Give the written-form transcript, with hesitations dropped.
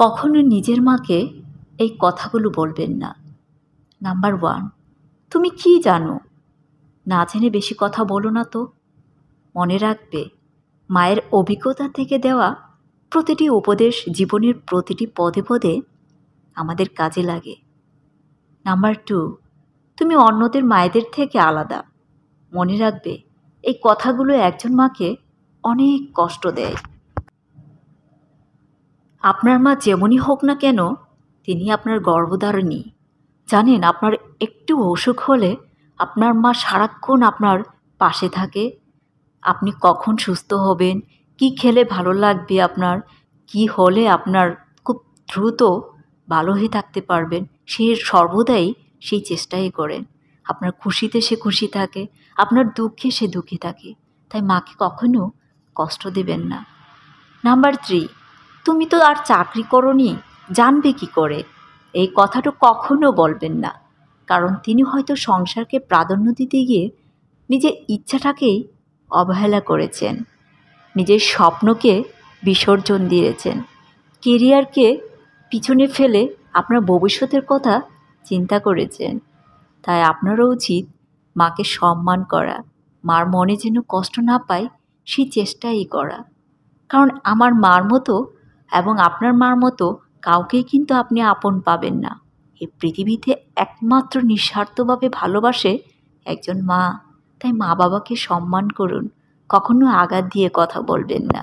কখনো নিজের মাকে এই কথাগুলো বলবেন না। নাম্বার 1, তুমি কি জানো? না জেনে বেশি কথা বলো না তো। মনে রাখবে, মায়ের অভিজ্ঞতা থেকে দেওয়া প্রতিটি উপদেশ জীবনের প্রতিটি পদে পদে আমাদের কাজে লাগে। নাম্বার 2, তুমি অন্যদের মায়েদের থেকে আলাদা। মনে রাখবে, এই কথাগুলো একজন মাকে অনেক কষ্ট দেয়। আপনার মা যেমনই হোক না কেন, তিনি আপনার গর্ভধারিণী। জানেন, আপনার একটু অসুখ হলে আপনার মা সারাক্ষণ আপনার পাশে থাকে। আপনি কখন সুস্থ হবেন, কি খেলে ভালো লাগবে আপনার, কি হলে আপনার খুব দ্রুত ভালো হয়ে থাকতে পারবেন, সে সর্বদাই সেই চেষ্টাই করেন। আপনার খুশিতে সে খুশি থাকে, আপনার দুঃখে সে দুঃখী থাকে। তাই মাকে কখনো কষ্ট দেবেন না। নাম্বার 3, তুমি তো আর চাকরি করোনি, জানবে কি করে? এই কথাটা কখনো বলবেন না। কারণ তিনি হয়তো সংসারকে প্রাধান্য দিতে গিয়ে নিজের ইচ্ছাটাকেই অবহেলা করেছেন, নিজের স্বপ্নকে বিসর্জন দিয়েছেন, কেরিয়ারকে পিছনে ফেলে আপনার ভবিষ্যতের কথা চিন্তা করেছেন। তাই আপনারও উচিত মাকে সম্মান করা, মার মনে যেন কষ্ট না পায় সেই চেষ্টাই করা। কারণ আমার মার মতো এবং আপনার মার মতো কাউকেই কিন্তু আপনি আপন পাবেন না। এই পৃথিবীতে একমাত্র নিঃস্বার্থভাবে ভালোবাসে একজন মা। তাই মা বাবাকে সম্মান করুন, কখনো আঘাত দিয়ে কথা বলবেন না।